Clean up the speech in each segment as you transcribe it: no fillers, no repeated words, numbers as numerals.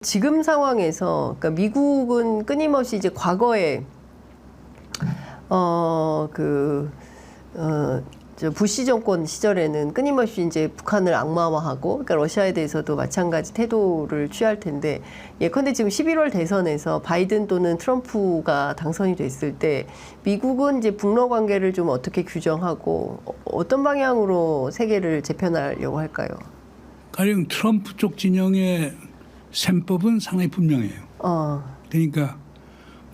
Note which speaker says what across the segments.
Speaker 1: 지금 상황에서 그러니까 미국은 끊임없이 이제 과거에 저 부시 정권 시절에는 끊임없이 이제 북한을 악마화하고, 그러니까 러시아에 대해서도 마찬가지 태도를 취할 텐데, 예컨대 지금 11월 대선에서 바이든 또는 트럼프가 당선이 됐을 때 미국은 이제 북러 관계를 좀 어떻게 규정하고 어떤 방향으로 세계를 재편하려고 할까요?
Speaker 2: 가령 트럼프 쪽 진영의 셈법은 상당히 분명해요. 그러니까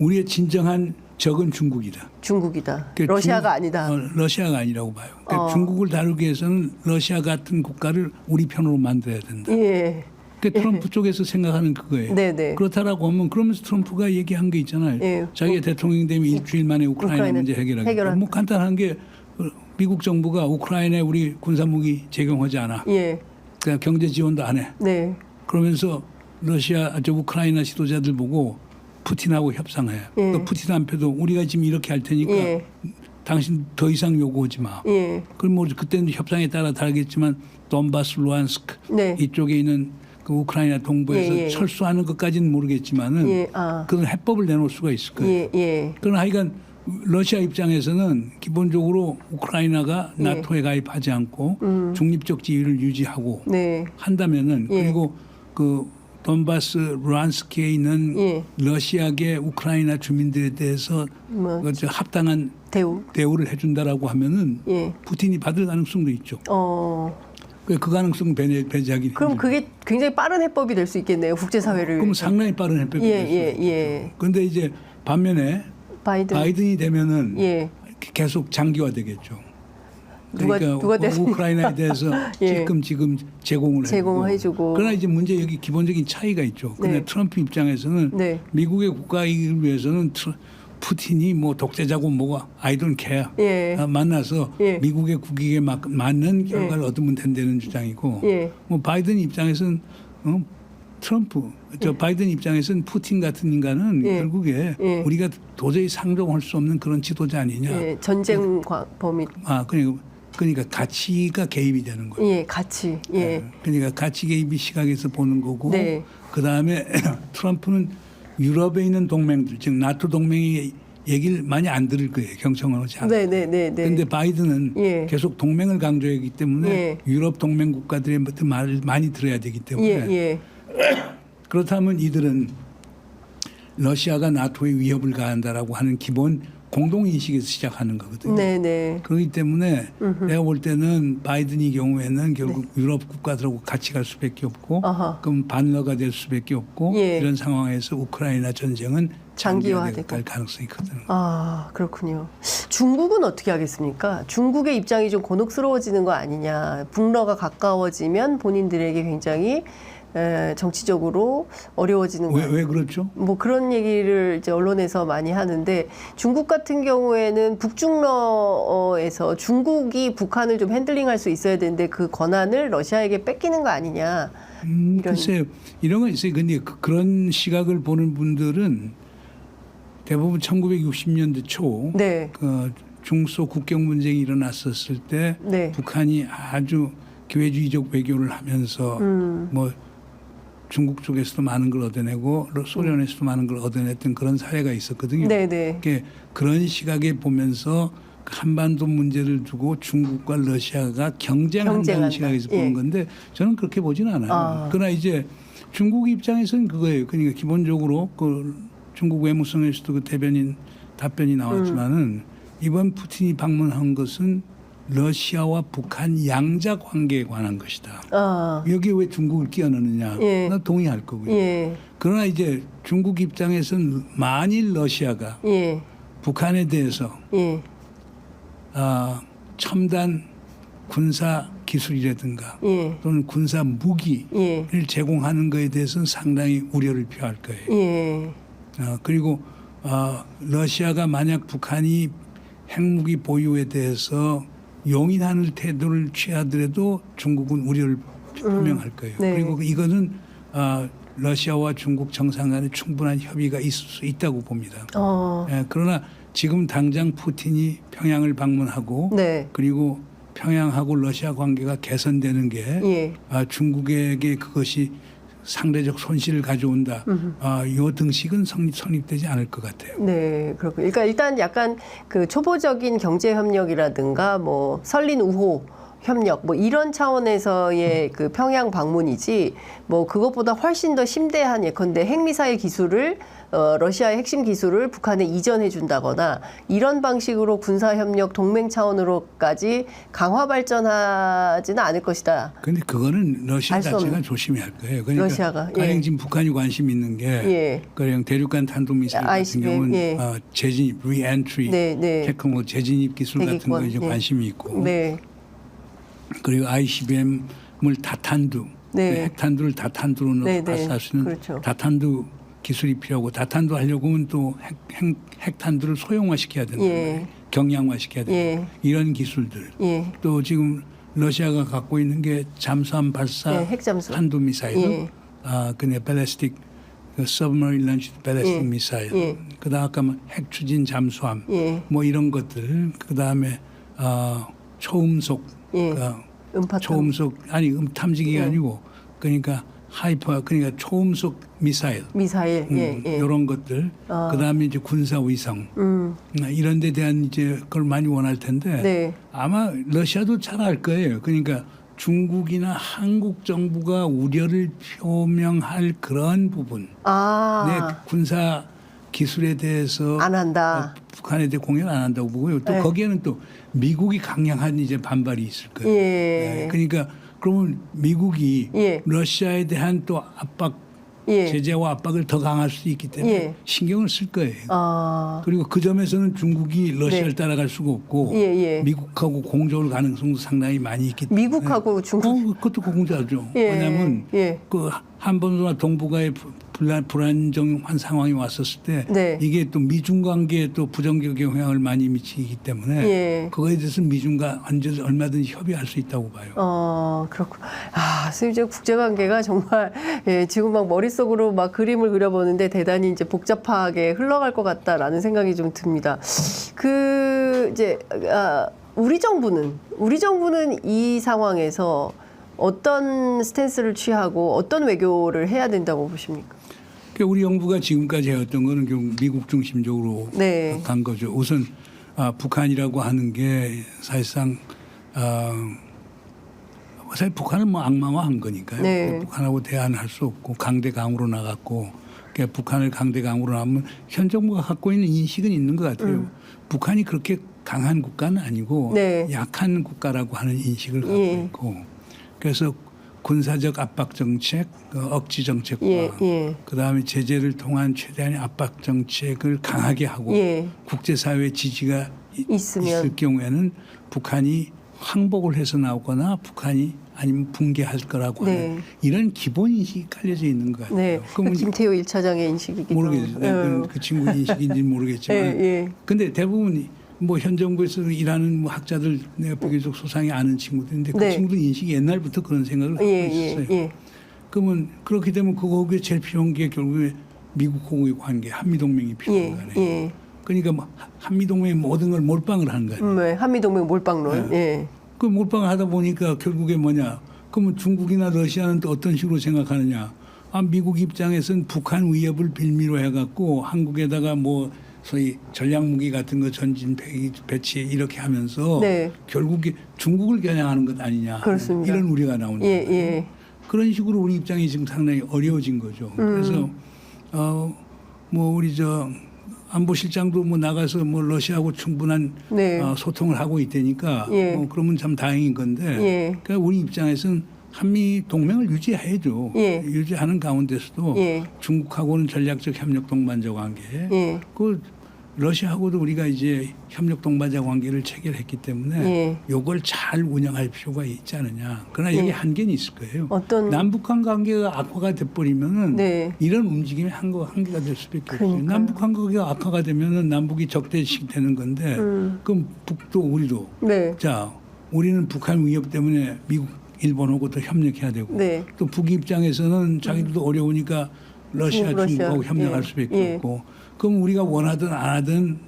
Speaker 2: 우리의 진정한 적은 중국이다.
Speaker 1: 중국이다. 그러니까 러시아가 아니다.
Speaker 2: 러시아가 아니라고 봐요. 그러니까 중국을 다루기 위해서는 러시아 같은 국가를 우리 편으로 만들어야 된다.
Speaker 1: 예.
Speaker 2: 그러니까 트럼프 쪽에서 생각하는 그거예요.
Speaker 1: 네네.
Speaker 2: 그렇다라고 하면 그러면서 트럼프가 얘기한 게 있잖아요.
Speaker 1: 예.
Speaker 2: 자기가 대통령 되면 일주일 만에 우크라이나 문제 해결하겠다. 뭐 간단한 게 미국 정부가 우크라이나에 우리 군사무기 제공하지 않아.
Speaker 1: 예.
Speaker 2: 그냥 경제 지원도 안 해.
Speaker 1: 네.
Speaker 2: 그러면서 우크라이나 지도자들 보고 푸틴하고 협상해요.
Speaker 1: 예.
Speaker 2: 그러니까 푸틴한테도 우리가 지금 이렇게 할 테니까
Speaker 1: 예.
Speaker 2: 당신 더 이상 요구하지 마.
Speaker 1: 예.
Speaker 2: 그럼 뭐 그때는 협상에 따라 다르겠지만 돈바스, 루안스크
Speaker 1: 네.
Speaker 2: 이쪽에 있는 그 우크라이나 동부에서
Speaker 1: 예, 예.
Speaker 2: 철수하는 것까지는 모르겠지만은
Speaker 1: 예.
Speaker 2: 그런 해법을 내놓을 수가 있을 거예요.
Speaker 1: 예. 예.
Speaker 2: 그러나 하여간 러시아 입장에서는 기본적으로 우크라이나가
Speaker 1: 예.
Speaker 2: 나토에 가입하지 않고 중립적 지위를 유지하고
Speaker 1: 네.
Speaker 2: 한다면은
Speaker 1: 예.
Speaker 2: 그리고 그 돈바스 루안스크에 있는
Speaker 1: 예.
Speaker 2: 러시아계 우크라이나 주민들에 대해서
Speaker 1: 뭐
Speaker 2: 그 합당한 대우를 해준다라고 하면은
Speaker 1: 예.
Speaker 2: 푸틴이 받을 가능성도 있죠. 그 가능성 배제하기.
Speaker 1: 그럼 그게 굉장히 빠른 해법이 될 수 있겠네요. 국제사회를.
Speaker 2: 그럼 상당히 빠른 해법이
Speaker 1: 예,
Speaker 2: 될 수
Speaker 1: 예,
Speaker 2: 있죠.
Speaker 1: 예.
Speaker 2: 그런데 이제 반면에 바이든이 되면은
Speaker 1: 예.
Speaker 2: 계속 장기화되겠죠.
Speaker 1: 누가
Speaker 2: 우크라이나에 대해서
Speaker 1: 예.
Speaker 2: 지금 제공을
Speaker 1: 해주고.
Speaker 2: 그러나 이제 문제 여기 기본적인 차이가 있죠. 근데
Speaker 1: 네.
Speaker 2: 트럼프 입장에서는
Speaker 1: 네.
Speaker 2: 미국의 국가 이익을 위해서는 푸틴이 뭐 독재자고 뭐가 I don't care.
Speaker 1: 예.
Speaker 2: 만나서
Speaker 1: 예.
Speaker 2: 미국의 국익에 맞는 결과를 얻으면 된다는 주장이고,
Speaker 1: 예.
Speaker 2: 뭐 바이든 입장에서는 바이든 입장에서는 푸틴 같은 인간은
Speaker 1: 예.
Speaker 2: 결국에
Speaker 1: 예.
Speaker 2: 우리가 도저히 상종할 수 없는 그런 지도자 아니냐.
Speaker 1: 예. 전쟁 범위.
Speaker 2: 그러니까 가치가 개입이 되는 거예요.
Speaker 1: 예. 가치. 예.
Speaker 2: 그러니까 가치 개입이 시각에서 보는 거고,
Speaker 1: 네.
Speaker 2: 그 다음에 트럼프는 유럽에 있는 동맹들, 즉 나토 동맹의 얘기를 많이 안 들을 거예요. 경청하지 않아요.
Speaker 1: 네네네.
Speaker 2: 그런데 바이든은
Speaker 1: 예.
Speaker 2: 계속 동맹을 강조하기 때문에
Speaker 1: 예.
Speaker 2: 유럽 동맹 국가들의 말을 많이 들어야 되기 때문에
Speaker 1: 예.
Speaker 2: 그렇다면 이들은 러시아가 나토에 위협을 가한다라고 하는 기본 공동인식에서 시작하는 거거든요.
Speaker 1: 네네.
Speaker 2: 그렇기 때문에 내가 볼 때는 바이든의 경우에는 결국 유럽 국가들하고 같이 갈 수밖에 없고 그럼 반러가 될 수밖에 없고
Speaker 1: 예.
Speaker 2: 이런 상황에서 우크라이나 전쟁은
Speaker 1: 장기화될
Speaker 2: 갈 가능성이 있거든요.
Speaker 1: 그렇군요. 중국은 어떻게 하겠습니까? 중국의 입장이 좀 곤혹스러워지는 거 아니냐. 북러가 가까워지면 본인들에게 굉장히 정치적으로 어려워지는 거예요.
Speaker 2: 왜 그렇죠?
Speaker 1: 뭐 그런 얘기를 이제 언론에서 많이 하는데, 중국 같은 경우에는 북중러에서 중국이 북한을 좀 핸들링할 수 있어야 되는데 그 권한을 러시아에게 뺏기는 거 아니냐.
Speaker 2: 글쎄요. 이런 건 있어요. 근데 그런 시각을 보는 분들은 대부분 1960년대 초
Speaker 1: 네.
Speaker 2: 그 중소 국경 분쟁이 일어났었을 때
Speaker 1: 네.
Speaker 2: 북한이 아주 기회주의적 외교를 하면서 뭐 중국 쪽에서도 많은 걸 얻어내고 소련에서도 많은 걸 얻어냈던 그런 사례가 있었거든요.
Speaker 1: 네네.
Speaker 2: 그런 시각에 보면서 한반도 문제를 두고 중국과 러시아가 경쟁한다는 시각에서 보는 건데 저는 그렇게 보지는 않아요. 그러나 이제 중국 입장에서는 그거예요. 그러니까 기본적으로 그 중국 외무성에서도 그 답변이 나왔지만은 이번 푸틴이 방문한 것은 러시아와 북한 양자 관계에 관한 것이다. 여기에 왜 중국을 끼워넣느냐?
Speaker 1: 예.
Speaker 2: 나 동의할 거고요.
Speaker 1: 예.
Speaker 2: 그러나 이제 중국 입장에서는 만일 러시아가
Speaker 1: 예.
Speaker 2: 북한에 대해서
Speaker 1: 예.
Speaker 2: 첨단 군사 기술이라든가
Speaker 1: 예.
Speaker 2: 또는 군사 무기를 제공하는 것에 대해서는 상당히 우려를 표할 거예요.
Speaker 1: 예.
Speaker 2: 그리고 러시아가 만약 북한이 핵무기 보유에 대해서 용인하는 태도를 취하더라도 중국은 우려를 표명할 거예요.
Speaker 1: 네.
Speaker 2: 그리고 이거는 러시아와 중국 정상 간에 충분한 협의가 있을 수 있다고 봅니다. 그러나 지금 당장 푸틴이 평양을 방문하고
Speaker 1: 네.
Speaker 2: 그리고 평양하고 러시아 관계가 개선되는 게 중국에게 그것이 상대적 손실을 가져온다. 이 등식은 성립되지 않을 것 같아요.
Speaker 1: 네, 그렇군요. 그러니까 일단 약간 그 초보적인 경제 협력이라든가 뭐 설린 우호 협력 뭐 이런 차원에서의 그 평양 방문이지 뭐 그것보다 훨씬 더 심대한 예컨대 핵미사일 기술을 러시아의 핵심 기술을 북한에 이전해 준다거나 이런 방식으로 군사 협력 동맹 차원으로까지 강화 발전하지는 않을 것이다.
Speaker 2: 그런데 그거는 러시아 자체가 조심해야 할 거예요. 그러니까
Speaker 1: 러시아가
Speaker 2: 가령 지금 북한이 관심 있는 게 그냥 대륙간 탄도미사일 같은 경우는 재진입, 리엔트리, 테크놀 재진입 기술 같은 거 이제 관심이 있고. 그리고 ICBM을 다탄두, 핵탄두를 다탄두로 넣어서 발사할 수 있는 다탄두 기술이 필요하고 다탄두 하려고 하면 또 핵탄두를 소형화시켜야 된다. 경량화시켜야 된다. 이런 기술들. 또 지금 러시아가 갖고 있는 게 잠수함 발사
Speaker 1: 핵잠수.
Speaker 2: 탄두미사일. 그네 발리스틱 submarine launched ballistic missile. 그다음 아까 핵 추진 잠수함. 뭐 이런 것들. 그다음에 초음속 초음속 아니 탐지기가 아니고 그러니까 하이퍼 그러니까 초음속 미사일 이런 것들 그다음에 이제 군사 위성 이런 데 대한 이제 그걸 많이 원할 텐데 아마 러시아도 잘 알 거예요. 그러니까 중국이나 한국 정부가 우려를 표명할 그런 부분 내 군사 기술에 대해서
Speaker 1: 안 한다.
Speaker 2: 북한에 대해 공연 안 한다고 보고요. 또 거기에는 또 미국이 강력한 이제 반발이 있을 거예요. 그러니까 그러면 미국이 러시아에 대한 또 압박, 제재와 압박을 더 강할 수 있기 때문에 신경을 쓸 거예요. 그리고 그 점에서는 중국이 러시아를 따라갈 수가 없고 미국하고 공조할 가능성도 상당히 많이 있기 때문에
Speaker 1: 미국하고 중국
Speaker 2: 그것도 공조하죠. 왜냐하면 그 한반도나 동북아의 불안정한 상황이 왔었을 때 이게 또 미중 관계에 또 부정적 영향을 많이 미치기 때문에 그거에 대해서 미중과 언제든 얼마든지 협의할 수 있다고 봐요.
Speaker 1: 그렇군. 선생님 이제 국제 관계가 정말 지금 막 머릿속으로 막 그림을 그려보는데 대단히 이제 복잡하게 흘러갈 것 같다라는 생각이 좀 듭니다. 이제 우리 정부는 이 상황에서 어떤 스탠스를 취하고 어떤 외교를 해야 된다고 보십니까?
Speaker 2: 우리 정부가 지금까지 해왔던 거는 결국 미국 중심적으로 간 거죠. 우선 북한이라고 하는 게 사실상 사실 북한을 뭐 악마화한 거니까요. 북한하고 대안할 수 없고 강대강으로 나갔고 그러니까 북한을 강대강으로 나면 현 정부가 갖고 있는 인식은 있는 것 같아요. 북한이 그렇게 강한 국가는 아니고 약한 국가라고 하는 인식을 갖고 있고 그래서 군사적 압박 정책, 억지 정책과 그다음에 제재를 통한 최대한의 압박 정책을 강하게 하고 국제사회 지지가 있을 경우에는 북한이 항복을 해서 나오거나 북한이 아니면 붕괴할 거라고 하는 이런 기본 인식이 깔려져 있는 것 같아요.
Speaker 1: 그럼 김태호 1차장의 인식이기도
Speaker 2: 모르겠어요. 그 친구 인식인지 모르겠지만 근데 대부분 뭐 현 정부에서 일하는 뭐 학자들 내가 비교적 소상히 아는 친구들인데 그 친구들 인식이 옛날부터 그런 생각을 갖고 있었어요. 그러면 그렇게 되면 거기에 제일 필요한 게 결국에 미국하고의 관계, 한미동맹이 필요한 거예요. 그러니까 뭐 한미동맹이 모든 걸 몰빵을 하는 거예요.
Speaker 1: 한미동맹 몰빵론.
Speaker 2: 그 몰빵을 하다 보니까 결국에 뭐냐. 그러면 중국이나 러시아는 또 어떤 식으로 생각하느냐. 미국 입장에서는 북한 위협을 빌미로 해갖고 한국에다가 뭐 소위 전략무기 같은 거 전진 배치 이렇게 하면서 결국에 중국을 겨냥하는 것 아니냐.
Speaker 1: 그렇습니다.
Speaker 2: 이런 우려가 나오는 거예요. 그런 식으로 우리 입장이 지금 상당히 어려워진 거죠. 그래서 뭐 우리 안보실장도 뭐 나가서 뭐 러시아하고 충분한 소통을 하고 있다니까 뭐 그러면 참 다행인 건데 그러니까 우리 입장에서는 한미 동맹을 유지해야죠. 유지하는 가운데서도 중국하고는 전략적 협력 동반자 관계, 그 러시아하고도 우리가 이제 협력 동반자 관계를 체결했기 때문에 이걸 잘 운영할 필요가 있지 않느냐. 그러나 여기 한계는 있을 거예요. 남북한 관계가 악화가 돼버리면은 이런 움직임이 한계가 될 수밖에 없어요. 남북한 관계가 악화가 되면은 남북이 적대식 되는 건데 그럼 북도 우리도 자 우리는 북한 위협 때문에 미국 일본하고 또 협력해야 되고 또 북 입장에서는 자기들도 어려우니까 러시아, 중국하고 협력할 수밖에 없고 그럼 우리가 원하든 안 하든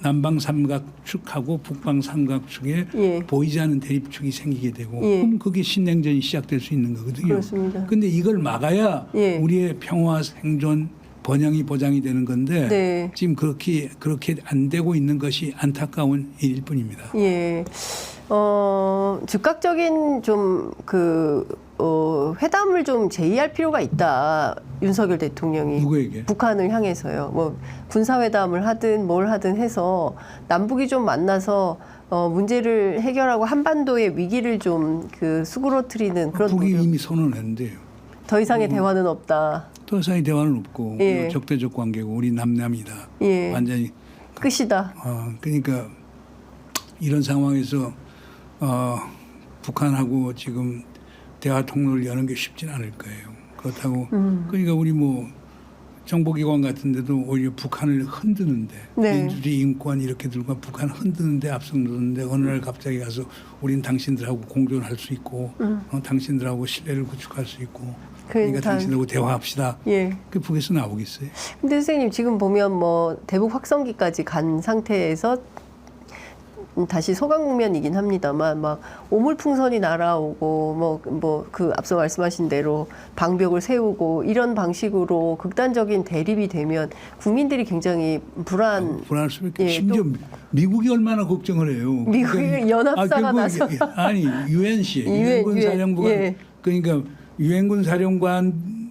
Speaker 2: 남방 삼각축하고 북방 삼각축에
Speaker 1: 예.
Speaker 2: 보이지 않는 대립축이 생기게 되고
Speaker 1: 예.
Speaker 2: 그럼 그게 신냉전이 시작될 수 있는 거거든요.
Speaker 1: 그렇습니다.
Speaker 2: 근데 이걸 막아야
Speaker 1: 예.
Speaker 2: 우리의 평화 생존 번영이 보장이 되는 건데
Speaker 1: 네.
Speaker 2: 지금 그렇게 안 되고 있는 것이 안타까운 일일 뿐입니다.
Speaker 1: 예. 즉각적인 회담을 좀 제의할 필요가 있다. 윤석열 대통령이.
Speaker 2: 누구에게?
Speaker 1: 북한을 향해서요. 뭐 군사회담을 하든 뭘 하든 해서 남북이 좀 만나서 문제를 해결하고 한반도의 위기를 좀 수그러뜨리는 그런
Speaker 2: 북이
Speaker 1: 노력.
Speaker 2: 이미 선언했는데요.
Speaker 1: 더 이상의 대화는 없다.
Speaker 2: 더 이상의 대화는 없고
Speaker 1: 예.
Speaker 2: 적대적 관계고 우리 남남이다.
Speaker 1: 예.
Speaker 2: 완전히
Speaker 1: 끝이다.
Speaker 2: 그러니까 이런 상황에서 북한하고 지금 대화 통로를 여는 게 쉽지는 않을 거예요. 그렇다고 그러니까 우리 뭐 정보기관 같은데도 오히려 북한을 흔드는데
Speaker 1: 네.
Speaker 2: 민주주의 인권 이렇게 들고 북한 흔드는데 앞서는데 어느 날 갑자기 가서 우린 당신들하고 공존할 수 있고 당신들하고 신뢰를 구축할 수 있고 그러니까 당신들하고 대화합시다.
Speaker 1: 예.
Speaker 2: 그 북에서 나오겠어요?
Speaker 1: 근데 선생님 지금 보면 뭐 대북 확성기까지 간 상태에서 다시 소강 국면이긴 합니다만 막 오물풍선이 날아오고 뭐 앞서 말씀하신 대로 방벽을 세우고 이런 방식으로 극단적인 대립이 되면 국민들이 굉장히
Speaker 2: 불안할 수밖에.
Speaker 1: 예,
Speaker 2: 심지어 미국이 얼마나 걱정을 해요.
Speaker 1: 미국이
Speaker 2: 그러니까,
Speaker 1: 연합사가 나서
Speaker 2: 아니 유엔시 유엔군 사령부가
Speaker 1: 예.
Speaker 2: 그러니까 유엔군 사령관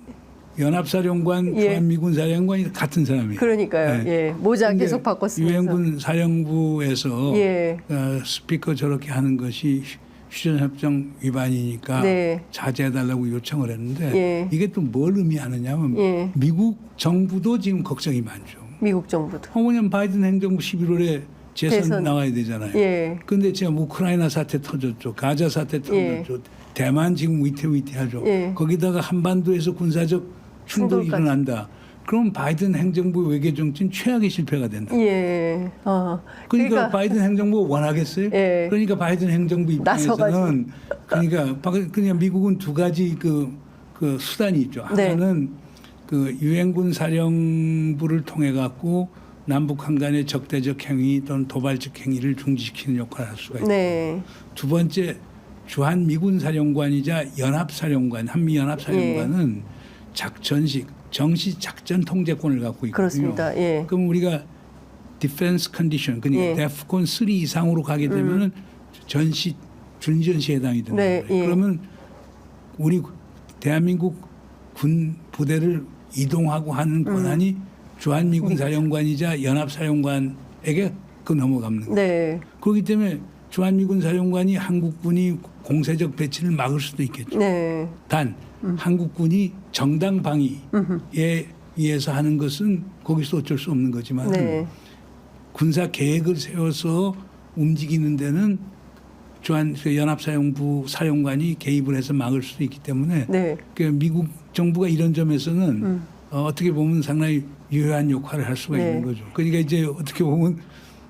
Speaker 2: 연합사령관,
Speaker 1: 예.
Speaker 2: 주한미군 사령관이 같은 사람이에요.
Speaker 1: 그러니까요.
Speaker 2: 네.
Speaker 1: 예. 모자 계속 바꿨으면서.
Speaker 2: 유엔군 사령부에서
Speaker 1: 예.
Speaker 2: 스피커 저렇게 하는 것이 휴전협정 위반이니까
Speaker 1: 네.
Speaker 2: 자제해달라고 요청을 했는데
Speaker 1: 예.
Speaker 2: 이게 또 뭘 의미하느냐면
Speaker 1: 예.
Speaker 2: 미국 정부도 지금 걱정이 많죠.
Speaker 1: 미국 정부도.
Speaker 2: 왜냐면 바이든 행정부 11월에 대선 나와야 되잖아요.
Speaker 1: 예.
Speaker 2: 근데 지금 우크라이나 사태 터졌죠. 가자 사태 터졌죠. 대만 지금 위태위태하죠.
Speaker 1: 예.
Speaker 2: 거기다가 한반도에서 군사적 충돌이
Speaker 1: 충돌까지.
Speaker 2: 일어난다. 그럼 바이든 행정부 외교 정치는 최악의 실패가 된다.
Speaker 1: 예.
Speaker 2: 그러니까 바이든 행정부 원하겠어요?
Speaker 1: 예.
Speaker 2: 그러니까 바이든 행정부 입장에서는 그냥 미국은 두 가지 그 수단이 있죠.
Speaker 1: 네.
Speaker 2: 하나는 그 유엔군 사령부를 통해 갖고 남북한 간의 적대적 행위 또는 도발적 행위를 중지시키는 역할을 할 수가 있고
Speaker 1: 네.
Speaker 2: 두 번째 주한 미군 사령관이자 연합사령관 한미 연합사령관은 정시 작전 통제권을 갖고 있거든요.
Speaker 1: 그렇습니다. 예.
Speaker 2: 그럼 우리가 디펜스 컨디션 그러니까
Speaker 1: 예.
Speaker 2: 데프콘 3 이상으로 가게 되면은 준전시에 해당이 된다.
Speaker 1: 네, 예.
Speaker 2: 그러면 우리 대한민국 군 부대를 이동하고 하는 권한이 주한미군 사령관이자 연합사령관에게 넘어갑니다.
Speaker 1: 네.
Speaker 2: 그렇기 때문에 주한미군 사령관이 한국군이 공세적 배치를 막을 수도 있겠죠.
Speaker 1: 네.
Speaker 2: 단 한국군이 정당 방위에 의해서 하는 것은 거기서 어쩔 수 없는 거지만
Speaker 1: 네.
Speaker 2: 군사 계획을 세워서 움직이는 데는 연합사령부 사령관이 개입을 해서 막을 수도 있기 때문에
Speaker 1: 네.
Speaker 2: 미국 정부가 이런 점에서는 어떻게 보면 상당히 유효한 역할을 할 수가
Speaker 1: 네.
Speaker 2: 있는 거죠. 그러니까 이제 어떻게 보면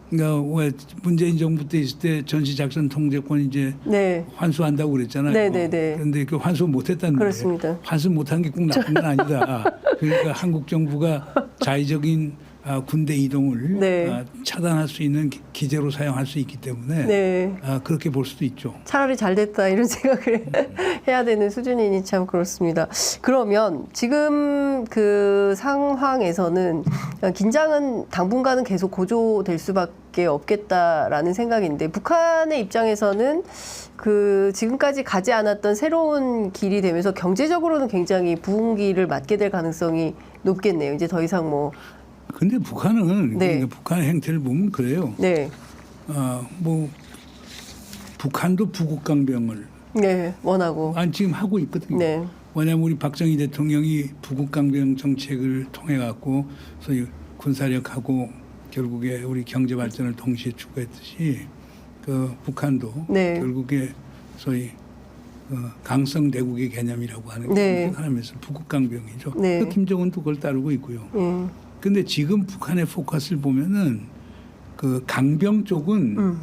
Speaker 2: 그러니까 문재인 정부 때 있을 때 전시작전 통제권 이제
Speaker 1: 네.
Speaker 2: 환수한다고 그랬잖아요.
Speaker 1: 네네네.
Speaker 2: 그런데 그 환수 못했다는
Speaker 1: 그렇습니다.
Speaker 2: 거예요. 환수 못한 게 꼭 나쁜 건 아니다. 그러니까 한국 정부가 자의적인 군대 이동을
Speaker 1: 네.
Speaker 2: 차단할 수 있는 기제로 사용할 수 있기 때문에
Speaker 1: 네.
Speaker 2: 그렇게 볼 수도 있죠.
Speaker 1: 차라리 잘 됐다 이런 생각을 해야 되는 수준이니 참 그렇습니다. 그러면 지금 그 상황에서는 긴장은 당분간은 계속 고조될 수밖에 없겠다라는 생각인데 북한의 입장에서는 그 지금까지 가지 않았던 새로운 길이 되면서 경제적으로는 굉장히 부흥기를 맞게 될 가능성이 높겠네요. 이제 더 이상 뭐
Speaker 2: 근데 북한은
Speaker 1: 네.
Speaker 2: 그러니까 북한의 행태를 보면 그래요.
Speaker 1: 네.
Speaker 2: 뭐 북한도 부국강병을
Speaker 1: 네, 원하고.
Speaker 2: 지금 하고 있거든요.
Speaker 1: 네.
Speaker 2: 왜냐하면 우리 박정희 대통령이 부국강병 정책을 통해 갖고 소위 군사력하고 결국에 우리 경제 발전을 동시에 추구했듯이 그 북한도
Speaker 1: 네.
Speaker 2: 결국에 소위 강성 대국의 개념이라고 하는
Speaker 1: 네.
Speaker 2: 게 하나면서 부국강병이죠.
Speaker 1: 네.
Speaker 2: 그 김정은도 그걸 따르고 있고요. 근데 지금 북한의 포커스를 보면은 그 강병 쪽은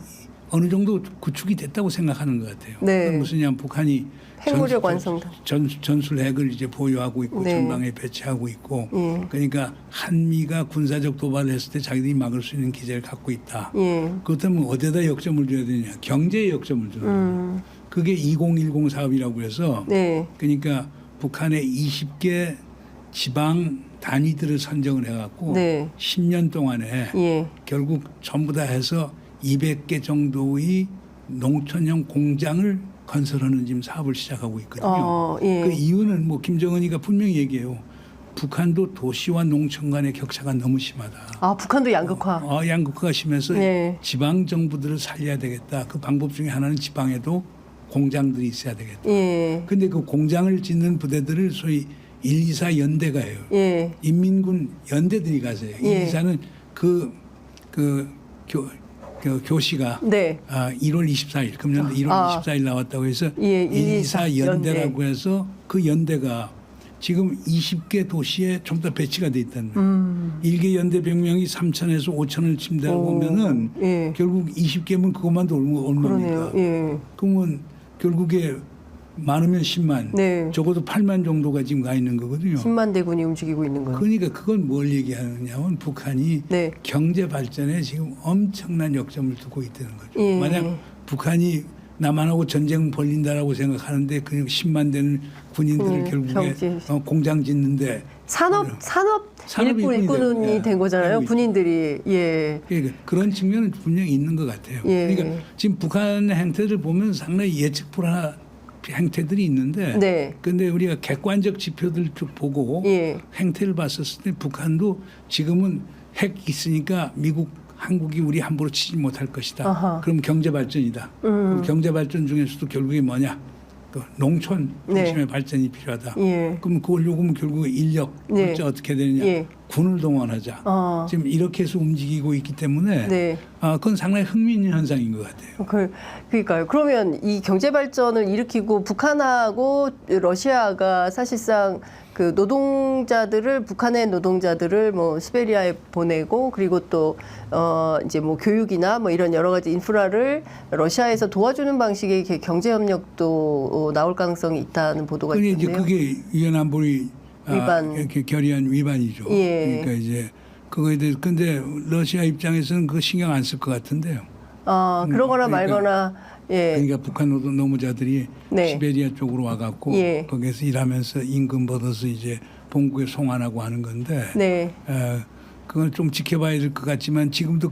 Speaker 2: 어느 정도 구축이 됐다고 생각하는 것 같아요.
Speaker 1: 네.
Speaker 2: 그건 무슨냐면 북한이
Speaker 1: 핵무력 완성.
Speaker 2: 전술핵을 이제 보유하고 있고
Speaker 1: 네.
Speaker 2: 전방에 배치하고 있고
Speaker 1: 예.
Speaker 2: 그러니까 한미가 군사적 도발을 했을 때 자기들이 막을 수 있는 기제를 갖고 있다.
Speaker 1: 예.
Speaker 2: 그렇다면 어디다 역점을 줘야 되냐? 경제에 역점을 줘야 되냐. 그게 2010 사업이라고 해서
Speaker 1: 네.
Speaker 2: 그러니까 북한의 20개 지방 단위들을 선정을 해갖고
Speaker 1: 네.
Speaker 2: 10년 동안에
Speaker 1: 예.
Speaker 2: 결국 전부 다 해서 200개 정도의 농촌형 공장을 건설하는 지금 사업을 시작하고 있거든요.
Speaker 1: 예.
Speaker 2: 그 이유는 뭐 김정은이가 분명히 얘기해요. 북한도 도시와 농촌 간의 격차가 너무 심하다.
Speaker 1: 아, 북한도 양극화.
Speaker 2: 양극화가 심해서
Speaker 1: 네.
Speaker 2: 지방 정부들을 살려야 되겠다. 그 방법 중에 하나는 지방에도 공장들이 있어야 되겠다.
Speaker 1: 예.
Speaker 2: 근데 그 공장을 짓는 부대들을 소위 124 연대가 해요.
Speaker 1: 예.
Speaker 2: 인민군 연대들이 가세요.
Speaker 1: 예.
Speaker 2: 124는 그 교시가
Speaker 1: 네.
Speaker 2: 1월 24일 금년도 1월 24일 나왔다고 해서
Speaker 1: 예,
Speaker 2: 124 연대라고
Speaker 1: 연대.
Speaker 2: 해서 그 연대가 지금 20개 도시에 좀 더 배치가 돼 있다는 거예요. 일개 연대 병명이 3,000에서 5,000을 침대하고 보면은
Speaker 1: 예.
Speaker 2: 결국 20개면 그것만도 얼마입니까?
Speaker 1: 그러네요. 예.
Speaker 2: 그러면 결국에 많으면 10만,
Speaker 1: 네.
Speaker 2: 적어도 8만 정도가 지금 가 있는 거거든요.
Speaker 1: 10만 대군이 움직이고 있는 거예요.
Speaker 2: 그러니까 그건 뭘 얘기하느냐면 북한이
Speaker 1: 네.
Speaker 2: 경제 발전에 지금 엄청난 역점을 두고 있다는 거죠.
Speaker 1: 예.
Speaker 2: 만약 북한이 남한하고 전쟁 벌린다라고 생각하는데 그냥 10만 되는 군인들을 결국에
Speaker 1: 경제.
Speaker 2: 공장 짓는데
Speaker 1: 산업
Speaker 2: 산업
Speaker 1: 일꾼이
Speaker 2: 예,
Speaker 1: 된 거잖아요.
Speaker 2: 되고 있죠.
Speaker 1: 군인들이. 예.
Speaker 2: 그러니까 그런 측면은 분명히 있는 것 같아요.
Speaker 1: 예.
Speaker 2: 그러니까 지금 북한의 행태를 보면 상당히 예측 불허한 행태들이 있는데
Speaker 1: 네.
Speaker 2: 근데 우리가 객관적 지표들 쭉 보고
Speaker 1: 예.
Speaker 2: 행태를 봤었을 때 북한도 지금은 핵 있으니까 미국 한국이 우리 함부로 치지 못할 것이다.
Speaker 1: 아하.
Speaker 2: 그럼 경제 발전이다. 그럼 경제 발전 중에서도 결국에 뭐냐? 그 농촌 중심의
Speaker 1: 네.
Speaker 2: 발전이 필요하다.
Speaker 1: 예.
Speaker 2: 그럼 그걸 요구면 결국에 인력,
Speaker 1: 네.
Speaker 2: 물자 어떻게 되느냐?
Speaker 1: 예.
Speaker 2: 군을 동원하자. 지금 이렇게 해서 움직이고 있기 때문에
Speaker 1: 네.
Speaker 2: 그건 상당히 흥미있는 현상인 것 같아요.
Speaker 1: 그러니까요. 그러면 이 경제 발전을 일으키고 북한하고 러시아가 사실상 그 노동자들을 북한의 노동자들을 뭐 시베리아에 보내고 그리고 또 이제 뭐 교육이나 뭐 이런 여러 가지 인프라를 러시아에서 도와주는 방식의 경제 협력도 나올 가능성이 있다는 보도가
Speaker 2: 그게 이제
Speaker 1: 있는데요.
Speaker 2: 그게 유엔 안보리
Speaker 1: 위반.
Speaker 2: 이렇게 결의안 위반이죠.
Speaker 1: 예.
Speaker 2: 그러니까 이제 그거에 대해서 근데 러시아 입장에서는 그거 신경 안 쓸 것 같은데요.
Speaker 1: 그러거나
Speaker 2: 그러니까
Speaker 1: 말거나 예.
Speaker 2: 그러니까 북한 노무자들이
Speaker 1: 네.
Speaker 2: 시베리아 쪽으로 와갖고
Speaker 1: 예.
Speaker 2: 거기서 일하면서 임금 받아서 이제 본국에 송환하고 하는 건데
Speaker 1: 네.
Speaker 2: 그건 좀 지켜봐야 될 것 같지만 지금도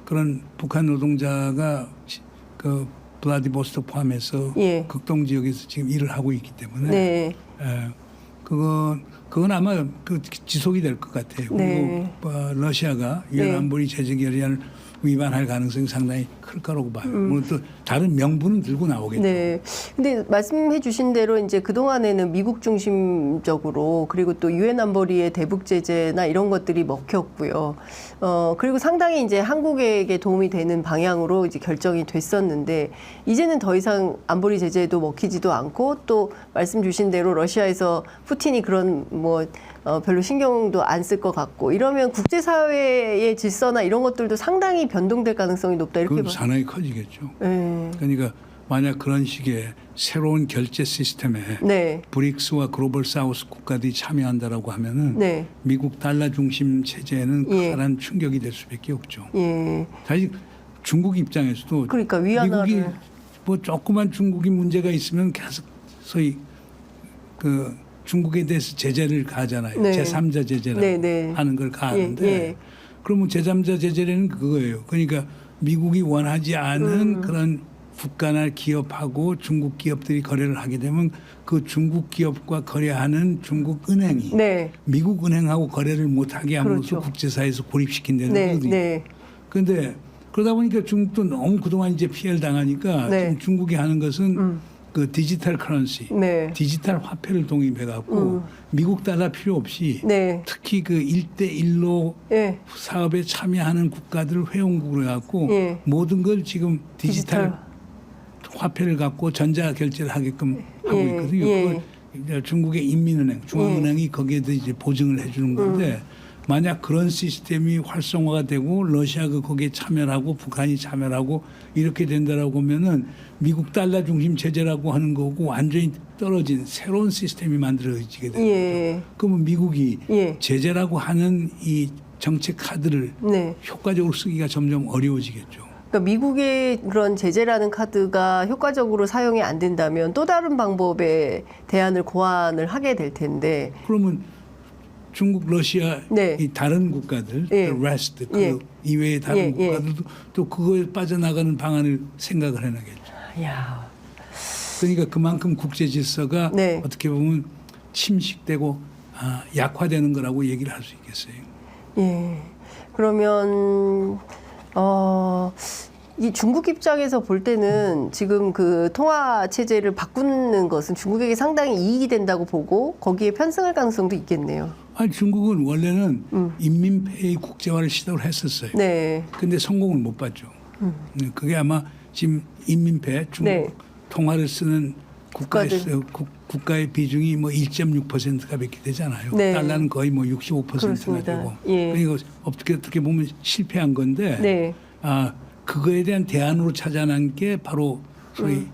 Speaker 2: 그런 북한 노동자가 그 블라디보스토크 포함해서
Speaker 1: 예.
Speaker 2: 극동 지역에서 지금 일을 하고 있기 때문에
Speaker 1: 네.
Speaker 2: 그건 아마 그 지속이 될 것 같아요.
Speaker 1: 네.
Speaker 2: 그리고 러시아가 유엔
Speaker 1: 네.
Speaker 2: 안보리 제재 결의안을 위반할 가능성이 상당히 클 거라고 봐요. 물론 또 다른 명분은 들고 나오겠죠.
Speaker 1: 네. 근데 말씀해 주신 대로 이제 그동안에는 미국 중심적으로 그리고 또 유엔 안보리의 대북 제재나 이런 것들이 먹혔고요. 그리고 상당히 이제 한국에게 도움이 되는 방향으로 이제 결정이 됐었는데 이제는 더 이상 안보리 제재도 먹히지도 않고 또 말씀 주신 대로 러시아에서 푸틴이 그런 뭐 별로 신경도 안 쓸 것 같고 이러면 국제사회의 질서나 이런 것들도 상당히 변동될 가능성이 높다 이렇게
Speaker 2: 그건
Speaker 1: 봐요.
Speaker 2: 상당히 커지겠죠.
Speaker 1: 네.
Speaker 2: 그러니까 만약 그런 식의 새로운 결제 시스템에
Speaker 1: 네.
Speaker 2: 브릭스와 글로벌 사우스 국가들이 참여한다라고 하면은
Speaker 1: 네.
Speaker 2: 미국 달러 중심 체제에는
Speaker 1: 예.
Speaker 2: 커다란 충격이 될 수밖에 없죠.
Speaker 1: 예.
Speaker 2: 사실 중국 입장에서도
Speaker 1: 그러니까 위안화를
Speaker 2: 미국이 뭐 조그만 중국이 문제가 있으면 계속 소위 그 중국에 대해서 제재를 가하잖아요.
Speaker 1: 네.
Speaker 2: 제3자 제재라고
Speaker 1: 네, 네.
Speaker 2: 하는 걸 가하는데
Speaker 1: 예.
Speaker 2: 그러면 제3자 제재는 그거예요. 그러니까 미국이 원하지 않은 그런 국가나 기업하고 중국 기업들이 거래를 하게 되면 그 중국 기업과 거래하는 중국 은행이
Speaker 1: 네.
Speaker 2: 미국 은행하고 거래를 못하게 함으로써
Speaker 1: 그렇죠.
Speaker 2: 국제사회에서 고립시킨다는
Speaker 1: 네.
Speaker 2: 거거든요.
Speaker 1: 네.
Speaker 2: 그런데 그러다 보니까 중국도 너무 그동안 이제 피해를 당하니까
Speaker 1: 네.
Speaker 2: 지금 중국이 하는 것은 그 디지털 커런시,
Speaker 1: 네.
Speaker 2: 디지털 화폐를 도입해 갖고 미국 달러 필요 없이
Speaker 1: 네.
Speaker 2: 특히 그 1대1로
Speaker 1: 예.
Speaker 2: 사업에 참여하는 국가들을 회원국으로 해 갖고
Speaker 1: 예.
Speaker 2: 모든 걸 지금 디지털 화폐를 갖고 전자 결제를 하게끔 하고
Speaker 1: 예.
Speaker 2: 있거든요.
Speaker 1: 예.
Speaker 2: 그걸 이제 중국의 인민은행, 중앙은행이 거기에 대해 이제 보증을 해주는 건데 만약 그런 시스템이 활성화가 되고 러시아가 거기에 참여하고 북한이 참여하고 이렇게 된다라고 하면은 미국 달러 중심 체제라고 하는 거고 완전히 떨어진 새로운 시스템이 만들어지게 됩니다.
Speaker 1: 예.
Speaker 2: 그러면 미국이
Speaker 1: 예.
Speaker 2: 제재라고 하는 이 정책 카드를
Speaker 1: 네.
Speaker 2: 효과적으로 쓰기가 점점 어려워지겠죠.
Speaker 1: 그러니까 미국의 그런 제재라는 카드가 효과적으로 사용이 안 된다면 또 다른 방법의 대안을 고안을 하게 될 텐데.
Speaker 2: 그러면 중국, 러시아
Speaker 1: 네.
Speaker 2: 이 다른 국가들,
Speaker 1: 예.
Speaker 2: the rest, 그
Speaker 1: 예.
Speaker 2: 이외의 다른
Speaker 1: 예, 예.
Speaker 2: 국가들도 또 그거에 빠져나가는 방안을 생각을 해나겠죠.
Speaker 1: 야.
Speaker 2: 그러니까 그만큼 국제 질서가
Speaker 1: 네.
Speaker 2: 어떻게 보면 침식되고 약화되는 거라고 얘기를 할 수 있겠어요.
Speaker 1: 예. 그러면 이 중국 입장에서 볼 때는 지금 그 통화 체제를 바꾸는 것은 중국에게 상당히 이익이 된다고 보고 거기에 편승할 가능성도 있겠네요.
Speaker 2: 아니 중국은 원래는 인민폐의 국제화를 시도를 했었어요.
Speaker 1: 네. 근데
Speaker 2: 성공을 못 봤죠. 그게 아마 지금 인민폐 중국
Speaker 1: 네.
Speaker 2: 통화를 쓰는 국가의 비중이 뭐 1.6%가 몇 개 되잖아요.
Speaker 1: 네.
Speaker 2: 달러는 거의 뭐 65%가
Speaker 1: 그렇습니다.
Speaker 2: 되고.
Speaker 1: 예.
Speaker 2: 그러니까 어떻게 보면 실패한 건데
Speaker 1: 네.
Speaker 2: 그거에 대한 대안으로 찾아난 게 바로 소위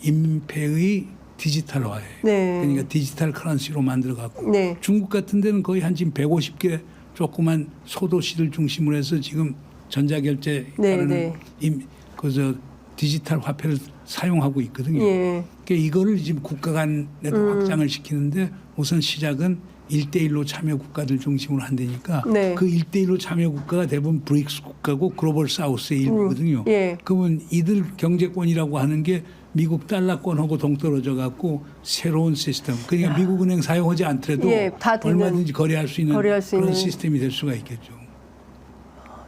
Speaker 2: 인민폐의 디지털화예요.
Speaker 1: 네.
Speaker 2: 그러니까 디지털 커런시로 만들어갖고
Speaker 1: 네.
Speaker 2: 중국 같은 데는 거의 한 지금 150개 조그만 소도시를 중심으로 해서 지금 전자결제
Speaker 1: 네,
Speaker 2: 하는 디지털 화폐를 사용하고 있거든요.
Speaker 1: 예.
Speaker 2: 그러니까 이거를 지금 국가 간에도 확장을 시키는데 우선 시작은 1대1로 참여 국가들 중심으로 한다니까
Speaker 1: 네.
Speaker 2: 그 1대1로 참여 국가가 대부분 브릭스 국가고 글로벌 사우스의 일부거든요.
Speaker 1: 예.
Speaker 2: 그러면 이들 경제권이라고 하는 게 미국 달러권하고 동떨어져 갖고 새로운 시스템. 그러니까 미국 은행 사용하지 않더라도
Speaker 1: 예, 다 되는,
Speaker 2: 얼마든지 거래할 수 있는
Speaker 1: 거래할 수
Speaker 2: 그런
Speaker 1: 있는.
Speaker 2: 시스템이 될 수가 있겠죠.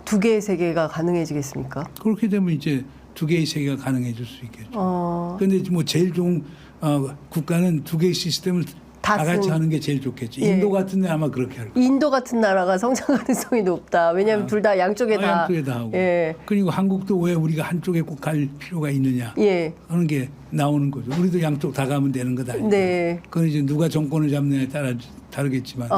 Speaker 1: 두 개의 세계가 가능해지겠습니까?
Speaker 2: 그렇게 되면 이제 두 개의 세계가 가능해질 수 있겠죠. 그런데 뭐 제일 좋은 국가는 두 개의 시스템을 다 같이 하는 게 제일 좋겠지.
Speaker 1: 예.
Speaker 2: 인도 같은 데 아마 그렇게 할 거예요.
Speaker 1: 인도 같은 나라가 성장 가능성이 높다. 왜냐하면 둘 다 양쪽에 다.
Speaker 2: 양쪽에 다 하고.
Speaker 1: 예.
Speaker 2: 그리고 한국도 왜 우리가 한쪽에 꼭 갈 필요가 있느냐
Speaker 1: 예.
Speaker 2: 하는 게 나오는 거죠. 우리도 양쪽 다 가면 되는 거다.
Speaker 1: 네.
Speaker 2: 그건 이제 누가 정권을 잡느냐에 따라 다르겠지만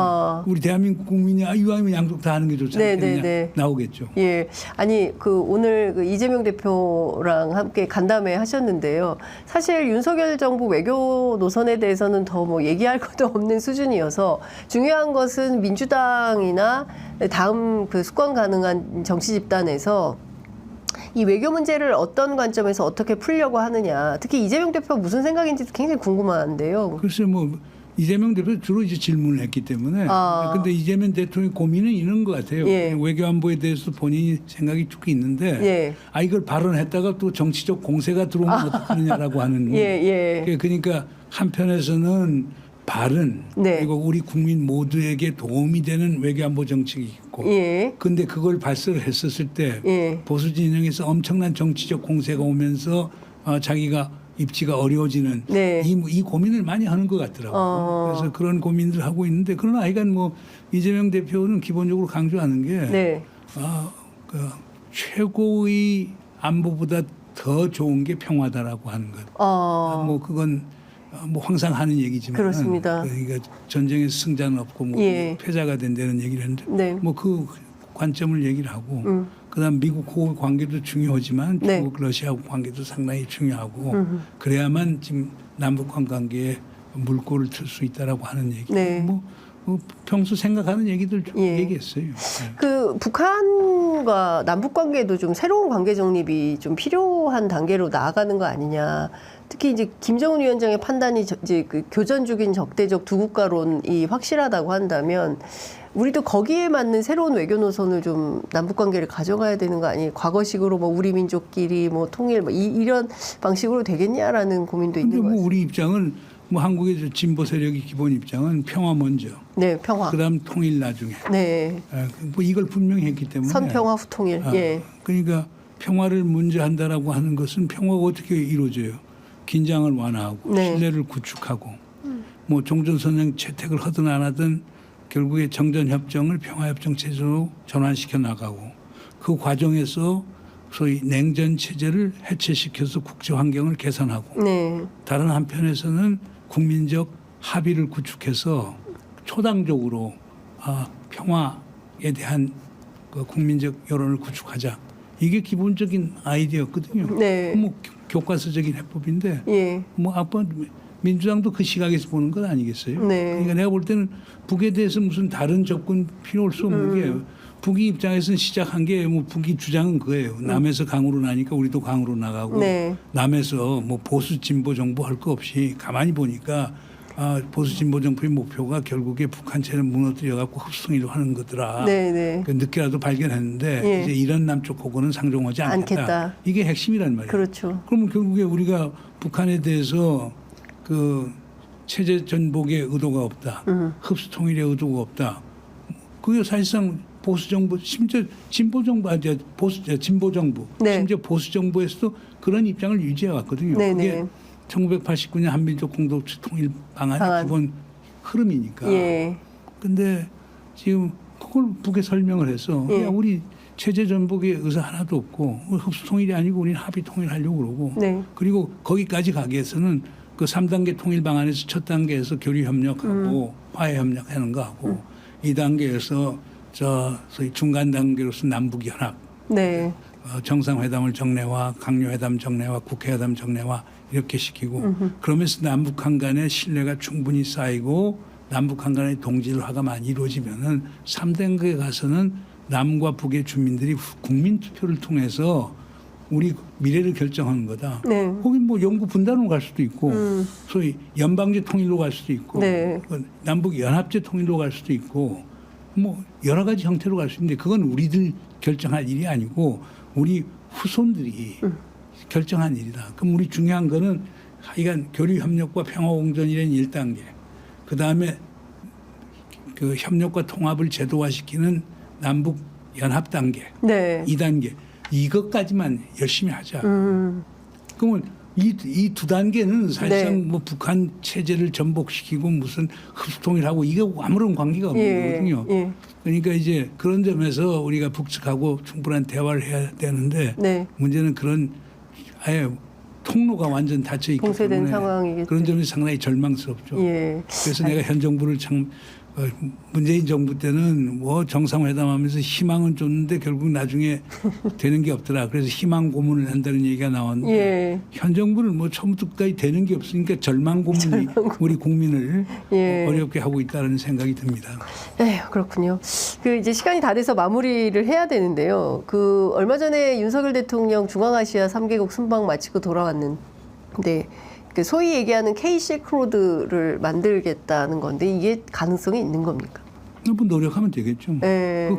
Speaker 2: 우리 대한민국 국민이 이왕이면 양쪽 다 하는 게 좋지
Speaker 1: 네,
Speaker 2: 않겠냐
Speaker 1: 네, 네.
Speaker 2: 나오겠죠.
Speaker 1: 예. 아니, 오늘 이재명 대표랑 함께 간담회 하셨는데요. 사실 윤석열 정부 외교 노선에 대해서는 더 뭐 얘기할 것도 없는 수준이어서 중요한 것은 민주당이나 다음 그 수권 가능한 정치 집단에서 이 외교 문제를 어떤 관점에서 어떻게 풀려고 하느냐. 특히 이재명 대표가 무슨 생각인지도 굉장히 궁금한데요.
Speaker 2: 글쎄 뭐 이재명 대표 주로 이제 질문을 했기 때문에 근데 이재명 대통령의 고민은 이런 것 같아요.
Speaker 1: 예.
Speaker 2: 외교안보에 대해서 본인이 생각이 쭉 있는데
Speaker 1: 예.
Speaker 2: 이걸 발언했다가 또 정치적 공세가 들어오면 어떡하느냐라고 하는
Speaker 1: 예.
Speaker 2: 그러니까 한편에서는 발언
Speaker 1: 네.
Speaker 2: 그리고 우리 국민 모두에게 도움이 되는 외교안보 정책이 있고
Speaker 1: 예.
Speaker 2: 근데 그걸 발설을 했었을 때
Speaker 1: 예.
Speaker 2: 보수 진영에서 엄청난 정치적 공세가 오면서 자기가 입지가 어려워지는
Speaker 1: 네.
Speaker 2: 이 고민을 많이 하는 것 같더라고요. 그래서 그런 고민들 하고 있는데 그러나 하여간 뭐 이재명 대표는 기본적으로 강조하는 게
Speaker 1: 네.
Speaker 2: 그 최고의 안보보다 더 좋은 게 평화다라고 하는 것. 뭐 그건 뭐 항상 하는 얘기지만
Speaker 1: 그렇습니다.
Speaker 2: 그러니까 전쟁에서 승자는 없고 뭐
Speaker 1: 예.
Speaker 2: 패자가 된다는 얘기를 했는데
Speaker 1: 네.
Speaker 2: 뭐 그 관점을 얘기를 하고 그다음 미국하고 관계도 중요하지만
Speaker 1: 네.
Speaker 2: 중국 러시아하고 관계도 상당히 중요하고 그래야만 지금 남북한 관계에 물꼬를 틀 수 있다라고 하는 얘기.
Speaker 1: 네.
Speaker 2: 뭐 평소 생각하는 얘기들 좀
Speaker 1: 예.
Speaker 2: 얘기했어요.
Speaker 1: 그 북한과 남북 관계도 좀 새로운 관계 정립이 좀 필요한 단계로 나아가는 거 아니냐. 특히 이제 김정은 위원장의 판단이 이제 그 교전 중인 적대적 두 국가론이 확실하다고 한다면 우리도 거기에 맞는 새로운 외교 노선을 좀 남북 관계를 가져가야 되는 거 아니에요? 과거식으로 뭐 우리 민족끼리 뭐 통일 뭐 이런 방식으로 되겠냐라는 고민도 있는
Speaker 2: 근데
Speaker 1: 것
Speaker 2: 뭐
Speaker 1: 같습니다.
Speaker 2: 우리 입장은 뭐 한국의 진보 세력의 기본 입장은 평화 먼저.
Speaker 1: 네, 평화.
Speaker 2: 그다음 통일 나중에.
Speaker 1: 네.
Speaker 2: 뭐 이걸 분명히 했기 때문에.
Speaker 1: 선평화 후통일. 예.
Speaker 2: 그러니까 평화를 먼저 한다라고 하는 것은 평화가 어떻게 이루어져요? 긴장을 완화하고
Speaker 1: 네.
Speaker 2: 신뢰를 구축하고 뭐 종전선언 채택을 하든 안 하든 결국에 정전협정을 평화협정 체제로 전환시켜 나가고 그 과정에서 소위 냉전 체제를 해체시켜서 국제 환경을 개선하고
Speaker 1: 네.
Speaker 2: 다른 한편에서는 국민적 합의를 구축해서 초당적으로 평화 대한 그 국민적 여론을 구축하자. 이게 기본적인 아이디어였거든요.
Speaker 1: 네.
Speaker 2: 뭐 교과서적인 해법인데
Speaker 1: 예.
Speaker 2: 뭐 아빠 민주당도 그 시각에서 보는 건 아니겠어요?
Speaker 1: 네.
Speaker 2: 그러니까 내가 볼 때는 북에 대해서 무슨 다른 접근 필요 할 수 없는 게 북이 입장에서는 시작한 게 뭐 북이 주장은 그거예요. 남에서 강으로 나니까 우리도 강으로 나가고
Speaker 1: 네.
Speaker 2: 남에서 뭐 보수 진보 정부 할 거 없이 가만히 보니까 보수 진보 정부의 목표가 결국에 북한 체를 무너뜨려 갖고 흡수통일을 하는 거더라.
Speaker 1: 네, 네.
Speaker 2: 그 늦게라도 발견했는데
Speaker 1: 예.
Speaker 2: 이제 이런 남쪽 호구는 상종하지 않겠다.
Speaker 1: 않겠다.
Speaker 2: 이게 핵심이란 말이에요.
Speaker 1: 그렇죠.
Speaker 2: 그러면 결국에 우리가 북한에 대해서 그 체제 전복의 의도가 없다. 흡수 통일의 의도가 없다. 그게 사실상 보수 정부 심지어 진보 정부 진보 정부
Speaker 1: 네.
Speaker 2: 심지어 보수 정부에서도 그런 입장을 유지해 왔거든요.
Speaker 1: 네,
Speaker 2: 그게
Speaker 1: 네.
Speaker 2: 1989년 한민족 공동체 통일 방안의 기본 흐름이니까.
Speaker 1: 예.
Speaker 2: 근데 지금 그걸 북에 설명을 해서
Speaker 1: 예.
Speaker 2: 야, 우리 체제 전복의 의사 하나도 없고 흡수 통일이 아니고 우리는 합의 통일하려고 그러고
Speaker 1: 네.
Speaker 2: 그리고 거기까지 가기 위해서는 그 3단계 통일 방안에서 첫 단계에서 교류 협력하고 화해 협력하는 거 하고 2단계에서 저 소위 중간 단계로서 남북 연합
Speaker 1: 네.
Speaker 2: 정상회담을 정례화, 강요회담 정례화, 국회회담 정례화 이렇게 시키고 그러면서 남북한 간의 신뢰가 충분히 쌓이고 남북한 간의 동질화가 많이 이루어지면은 3단계에 가서는 남과 북의 주민들이 국민투표를 통해서 우리 미래를 결정하는 거다.
Speaker 1: 네.
Speaker 2: 거기 뭐 영구 분단으로 갈 수도 있고 소위 연방제 통일로 갈 수도 있고
Speaker 1: 네.
Speaker 2: 남북 연합제 통일로 갈 수도 있고 뭐 여러 가지 형태로 갈 수 있는데 그건 우리들 결정할 일이 아니고 우리 후손들이 결정한 일이다. 그럼 우리 중요한 거는 하여간 교류협력과 평화공존이라는 1단계 그다음에 그 협력과 통합을 제도화시키는 남북 연합 단계
Speaker 1: 네.
Speaker 2: 2단계 이것까지만 열심히 하자. 그러면 이 두 단계는 사실상
Speaker 1: 네.
Speaker 2: 뭐 북한 체제를 전복시키고 무슨 흡수통일하고 이게 아무런 관계가 없는
Speaker 1: 예.
Speaker 2: 거거든요.
Speaker 1: 예.
Speaker 2: 그러니까 이제 그런 점에서 우리가 북측하고 충분한 대화를 해야 되는데
Speaker 1: 네.
Speaker 2: 문제는 그런 아예 통로가 완전 닫혀 있기
Speaker 1: 봉쇄된
Speaker 2: 때문에
Speaker 1: 상황이겠죠.
Speaker 2: 그런 점이 상당히 절망스럽죠.
Speaker 1: 예.
Speaker 2: 그래서 내가 현 정부를 참 문재인 정부 때는 뭐 정상회담하면서 희망은 줬는데 결국 나중에 되는 게 없더라. 그래서 희망 고문을 한다는 얘기가 나왔는데
Speaker 1: 예.
Speaker 2: 현 정부는 뭐 처음부터 끝까지 되는 게 없으니까 절망 고문이 우리 국민을
Speaker 1: 예.
Speaker 2: 어렵게 하고 있다는 생각이 듭니다.
Speaker 1: 네, 그렇군요. 그 이제 시간이 다 돼서 마무리를 해야 되는데요. 그 얼마 전에 윤석열 대통령 중앙아시아 3개국 순방 마치고 돌아왔는데 그 소위 얘기하는 K 실크로드를 만들겠다는 건데 이게 가능성이 있는 겁니까?
Speaker 2: 뭐 노력하면 되겠죠.
Speaker 1: 네.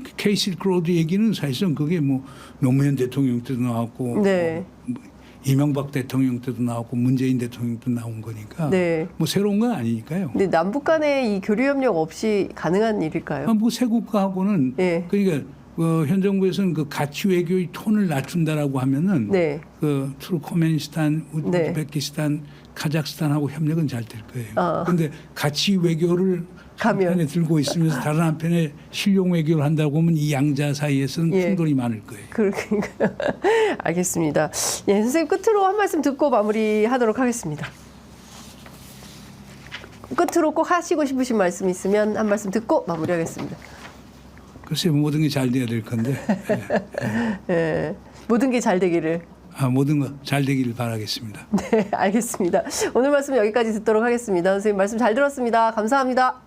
Speaker 2: 그 K 실크로드 얘기는 사실상 그게 뭐 노무현 대통령 때도 나왔고
Speaker 1: 네.
Speaker 2: 뭐 이명박 대통령 때도 나왔고 문재인 대통령 때도 나온 거니까
Speaker 1: 네.
Speaker 2: 뭐 새로운 건 아니니까요.
Speaker 1: 근데 남북 간의 이 교류 협력 없이 가능한 일일까요?
Speaker 2: 뭐 세 국가하고는
Speaker 1: 예.
Speaker 2: 그러니까 현 정부에서는 그 가치 외교의 톤을 낮춘다라고 하면은
Speaker 1: 네.
Speaker 2: 그 투르코메니스탄,
Speaker 1: 네.
Speaker 2: 우즈베키스탄, 카자흐스탄하고 협력은 잘 될 거예요.
Speaker 1: 아.
Speaker 2: 그런데 가치 외교를
Speaker 1: 가면.
Speaker 2: 한편에 들고 있으면서 다른 한편에 실용 외교를 한다고 하면 이 양자 사이에서는
Speaker 1: 예.
Speaker 2: 충돌이 많을 거예요.
Speaker 1: 그러니까 알겠습니다. 예, 선생님 끝으로 한 말씀 듣고 마무리하도록 하겠습니다. 끝으로 꼭 하시고 싶으신 말씀 있으면 한 말씀 듣고 마무리하겠습니다.
Speaker 2: 글쎄요, 모든 게 잘 돼야 될 건데
Speaker 1: 예, 모든 게 잘 되기를.
Speaker 2: 모든 거 잘 되기를 바라겠습니다.
Speaker 1: 네, 알겠습니다. 오늘 말씀 여기까지 듣도록 하겠습니다. 선생님 말씀 잘 들었습니다. 감사합니다.